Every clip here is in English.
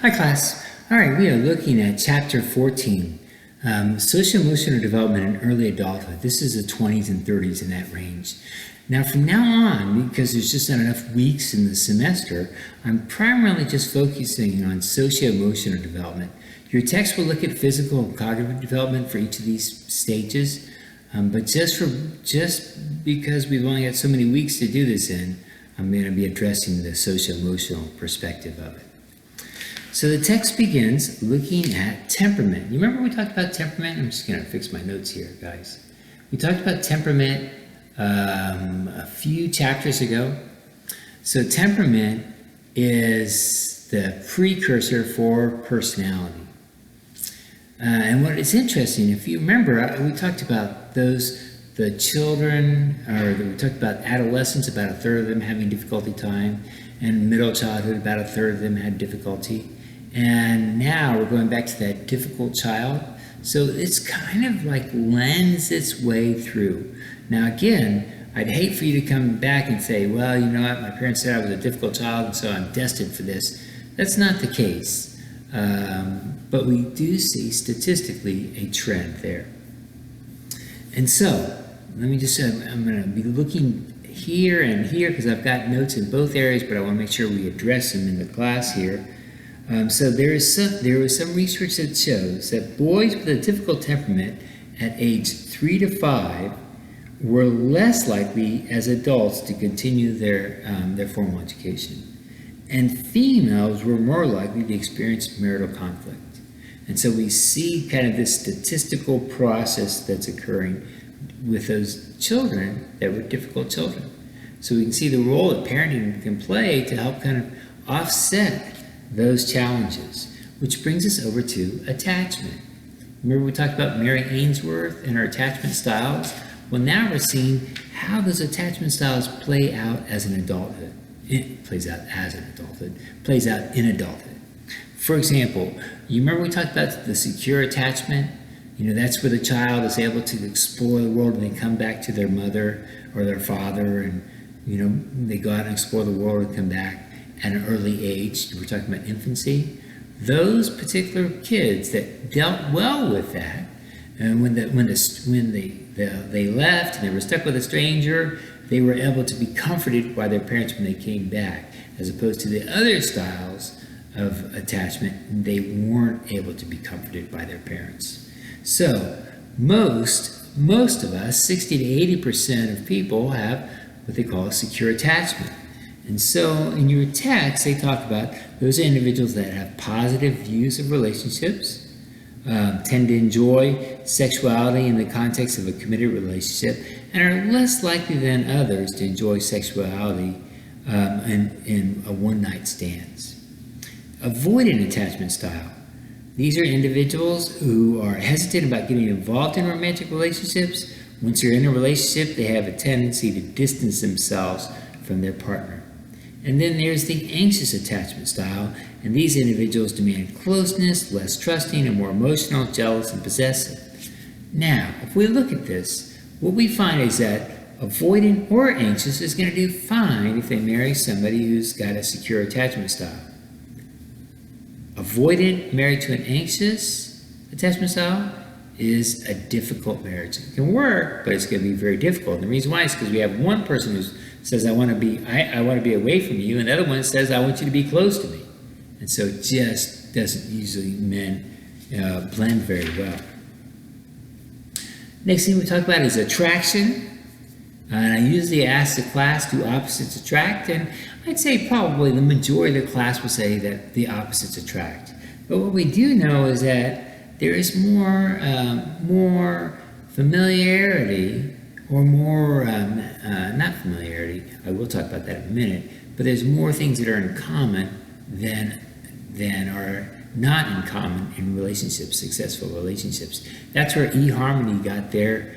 Hi class. All right, we are looking at chapter 14, social emotional development in early adulthood. This is the 20s and 30s in that range. Now from now on, because there's just not enough weeks in the semester, I'm primarily just focusing on socio-emotional development. Your text will look at physical and cognitive development for each of these stages, but just because we've only got so many weeks to do this in, I'm going to be addressing the socio-emotional perspective of it. So the text begins looking at temperament. You remember we talked about temperament? I'm just going to fix my notes here, guys. We talked about temperament a few chapters ago. So temperament is the precursor for personality. And what is interesting, if you remember, we talked about the children, or we talked about adolescents, about a third of them having difficulty time, and middle childhood, about a third of them had difficulty. And now we're going back to that difficult child. So it's kind of like lends its way through. Now again, I'd hate for you to come back and say, well, you know what, my parents said I was a difficult child and so I'm destined for this. That's not the case. But we do see statistically a trend there. And so, let me just say, I'm going to be looking here and here because I've got notes in both areas, but I want to make sure we address them in the class here. So there was some research that shows that boys with a difficult temperament at age 3 to 5 were less likely as adults to continue their formal education, and females were more likely to experience marital conflict. And so we see kind of this statistical process that's occurring with those children that were difficult children. So we can see the role that parenting can play to help kind of offset those challenges, which brings us over to attachment. Remember we talked about Mary Ainsworth and her attachment styles? Well, now we're seeing how those attachment styles play out as an adulthood. It plays out as an adulthood, plays out in adulthood. For example, you remember we talked about the secure attachment? You know, that's where the child is able to explore the world and they come back to their mother or their father and, you know, they go out and explore the world and come back at an early age. We're talking about infancy. Those particular kids that dealt well with that, and when they left and they were stuck with a stranger, they were able to be comforted by their parents when they came back, as opposed to the other styles of attachment, they weren't able to be comforted by their parents. So most of us, 60 to 80% of people, have what they call a secure attachment. And so in your text, they talk about those individuals that have positive views of relationships, tend to enjoy sexuality in the context of a committed relationship, and are less likely than others to enjoy sexuality in a one-night stands. Avoidant attachment style. These are individuals who are hesitant about getting involved in romantic relationships. Once you're in a relationship, they have a tendency to distance themselves from their partner. And then there's the anxious attachment style, and these individuals demand closeness, less trusting, and more emotional, jealous, and possessive. Now, if we look at this, what we find is that avoidant or anxious is going to do fine if they marry somebody who's got a secure attachment style. Avoidant married to an anxious attachment style is a difficult marriage. It can work, but it's going to be very difficult. And the reason why is because we have one person who says, I want to be away from you, and the other one says, I want you to be close to me. And so it just doesn't usually blend very well. Next thing we talk about is attraction. And I usually ask the class, do opposites attract? And I'd say probably the majority of the class will say that the opposites attract. But what we do know is that there is more familiarity, or more, not familiarity, I will talk about that in a minute, but there's more things that are in common than are not in common in relationships, successful relationships. That's where eHarmony got their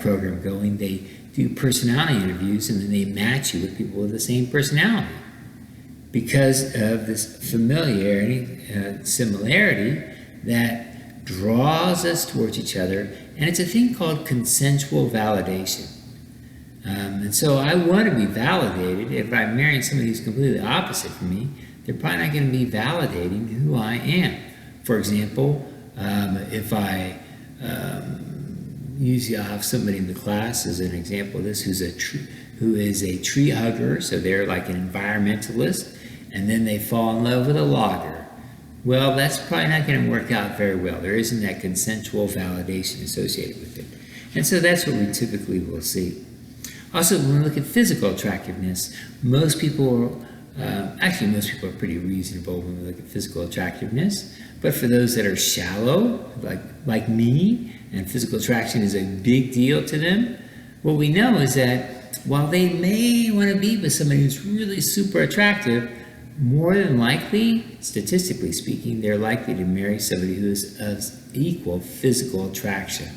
program going. They do personality interviews and then they match you with people with the same personality. Because of this familiarity, similarity that draws us towards each other, and it's a thing called consensual validation. And so I want to be validated. If I'm marrying somebody who's completely opposite from me, they're probably not going to be validating who I am. For example, if I usually I'll have somebody in the class as an example of this who is a tree hugger, so they're like an environmentalist, and then they fall in love with a logger. Well, that's probably not going to work out very well. There isn't that consensual validation associated with it. And so that's what we typically will see. Also, when we look at physical attractiveness, most people are pretty reasonable when we look at physical attractiveness. But for those that are shallow, like me, and physical attraction is a big deal to them, what we know is that while they may want to be with somebody who's really super attractive, more than likely, statistically speaking, they're likely to marry somebody who is of equal physical attraction.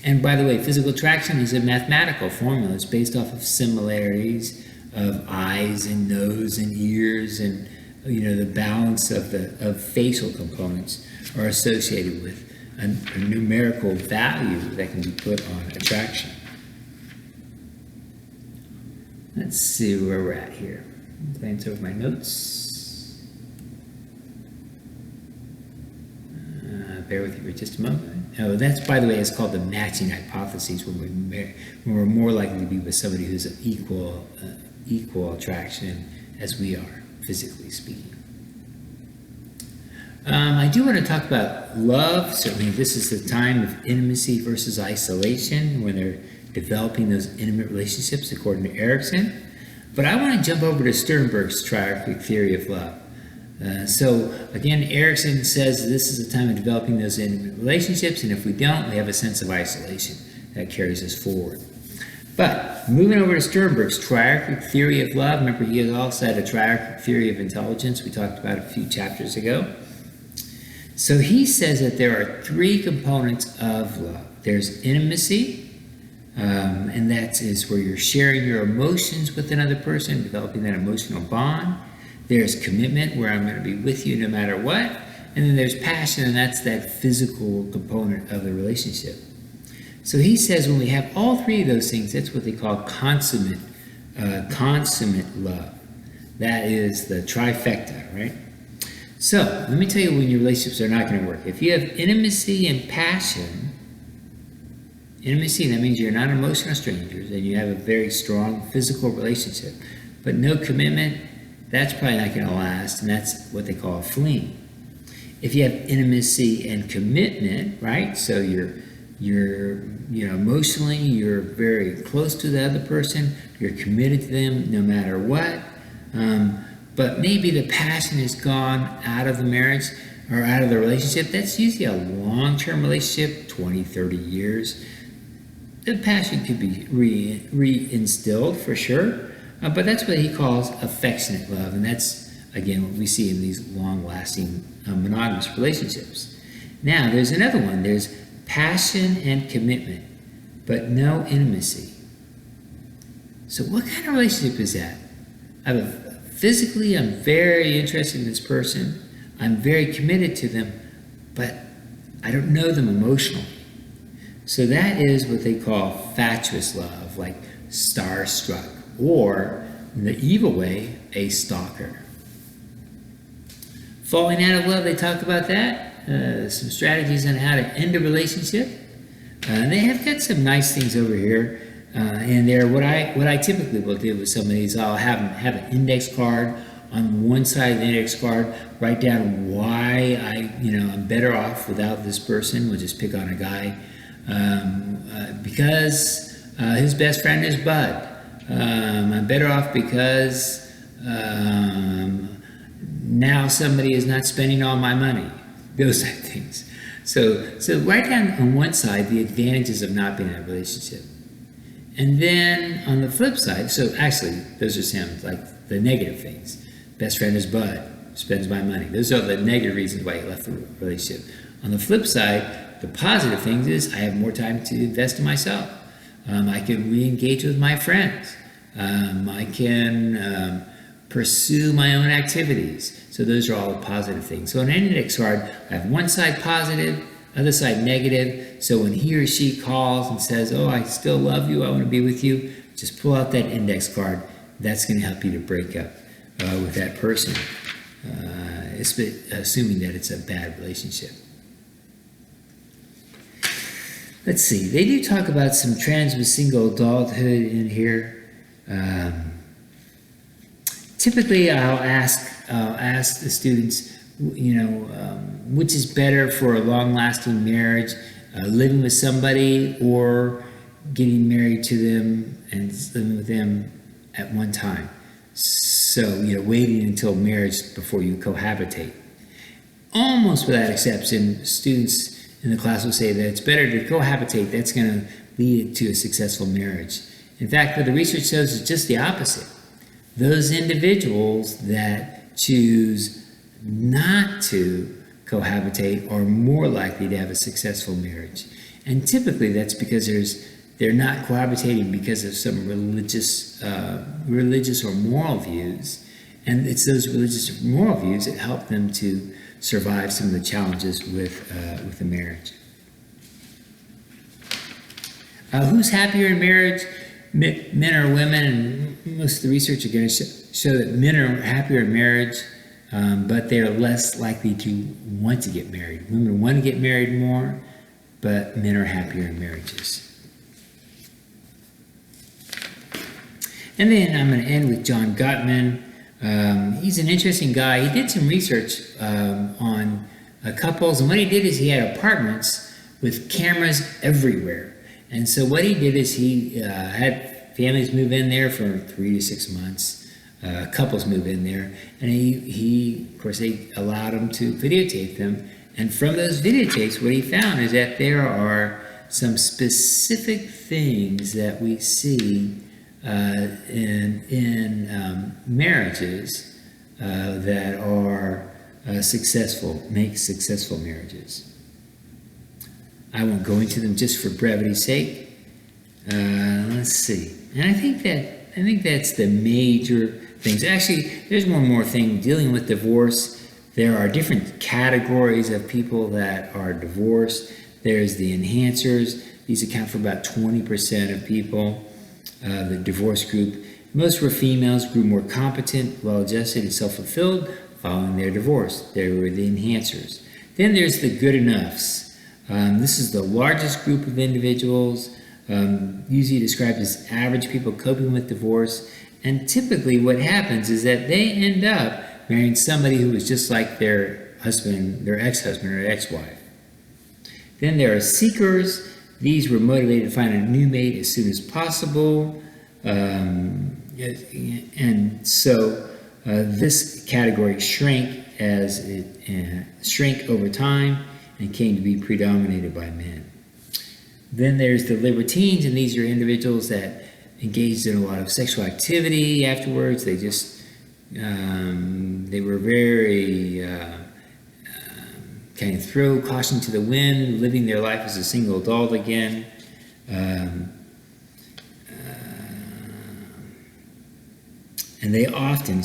And by the way, physical attraction is a mathematical formula. It's based off of similarities of eyes and nose and ears, and the balance of facial components are associated with a numerical value that can be put on attraction. Let's see where we're at here. Glance over my notes. Bear with me for just a moment. Oh, that's, by the way, it's called the matching hypothesis, when we're more likely to be with somebody who's of equal attraction as we are, physically speaking. I do want to talk about love. Certainly, this is the time of intimacy versus isolation, when they're developing those intimate relationships, according to Erikson. But I want to jump over to Sternberg's triarchic theory of love. So again, Erikson says this is the time of developing those intimate relationships, and if we don't, we have a sense of isolation that carries us forward. But moving over to Sternberg's triarchic theory of love, remember he also had a triarchic theory of intelligence we talked about a few chapters ago. So he says that there are three components of love. There's intimacy, and that is where you're sharing your emotions with another person, developing that emotional bond. There's commitment, where I'm going to be with you no matter what. And then there's passion, and that's that physical component of the relationship. So he says when we have all three of those things, that's what they call consummate love. That is the trifecta, right? So let me tell you when your relationships are not going to work. If you have intimacy and passion, intimacy, that means you're not emotional strangers and you have a very strong physical relationship, but no commitment, that's probably not going to last, and that's what they call a fling. If you have intimacy and commitment, right? So you're emotionally, you're very close to the other person, you're committed to them no matter what, but maybe the passion is gone out of the marriage or out of the relationship. That's usually a long-term relationship, 20, 30 years. The passion could be reinstilled for sure. But that's what he calls affectionate love, and that's, again, what we see in these long-lasting monogamous relationships. Now, there's another one. There's passion and commitment, but no intimacy. So what kind of relationship is that? Physically, I'm very interested in this person. I'm very committed to them, but I don't know them emotionally. So that is what they call fatuous love, like starstruck. Or, in the evil way, a stalker. Falling out of love, they talk about that. Some strategies on how to end a relationship. They have got some nice things over here. And there, what I typically will do with somebody is I'll have them have an index card. On one side of the index card, write down why I'm better off without this person. We'll just pick on a guy. Because his best friend is Bud. I'm better off because now somebody is not spending all my money. Those type of things. So write down on one side the advantages of not being in a relationship. And then on the flip side, so actually those are sound like the negative things. Best friend is Bud, spends my money. Those are the negative reasons why he left the relationship. On the flip side, the positive things is I have more time to invest in myself. I can re-engage with my friends. I can pursue my own activities. So those are all positive things. So on an index card, I have one side positive, other side negative. So when he or she calls and says, oh, I still love you, I want to be with you, Just pull out that index card. That's going to help you to break up with that person, assuming that it's a bad relationship. Let's see. They do talk about some trends with single adulthood in here. Typically, I'll ask the students, which is better for a long-lasting marriage, living with somebody or getting married to them and living with them at one time. So, waiting until marriage before you cohabitate. Almost without exception, students in the class will say that it's better to cohabitate. That's going to lead to a successful marriage. In fact, what the research shows is just the opposite. Those individuals that choose not to cohabitate are more likely to have a successful marriage. And typically that's because they're not cohabitating because of some religious or moral views. And it's those religious or moral views that help them to survive some of the challenges with the marriage. Who's happier in marriage? Men or women? And most of the research are going to show that men are happier in marriage, but they're less likely to want to get married. Women want to get married more, but men are happier in marriages. And then I'm going to end with John Gottman. He's an interesting guy. He did some research on couples, and what he did is he had apartments with cameras everywhere. And so what he did is he had families move in there for 3 to 6 months, couples move in there, and he of course, they allowed them to videotape them. And from those videotapes, what he found is that there are some specific things that we see in marriages that are successful, make successful marriages. I won't go into them just for brevity's sake. Let's see. And I think that's the major things. Actually, there's one more thing dealing with divorce. There are different categories of people that are divorced. There's the enhancers. These account for about 20% of people. The divorce group. Most were females, grew more competent, well-adjusted, and self-fulfilled following their divorce. They were the enhancers. Then there's the good enoughs. This is the largest group of individuals, usually described as average people coping with divorce. And typically what happens is that they end up marrying somebody who is just like their husband, their ex-husband or ex-wife. Then there are seekers. These were motivated to find a new mate as soon as possible. And so this category shrank over time and came to be predominated by men. Then there's the libertines, and these are individuals that engaged in a lot of sexual activity afterwards. They just, they were very kind of throw caution to the wind, living their life as a single adult again. And they often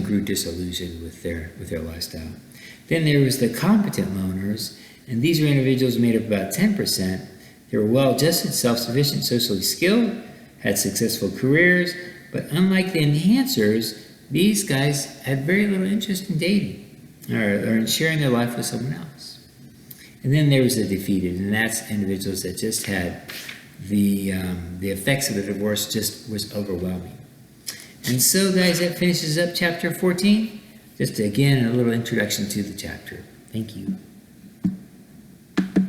grew disillusioned with their lifestyle. Then there was the competent loners, and these are individuals made up about 10%. They were well-adjusted, self-sufficient, socially skilled, had successful careers, but unlike the enhancers, these guys had very little interest in dating or in sharing their life with someone else. And then there was the defeated, and that's individuals that just had the effects of the divorce just was overwhelming. And so, guys, that finishes up chapter 14. Just again, a little introduction to the chapter. Thank you.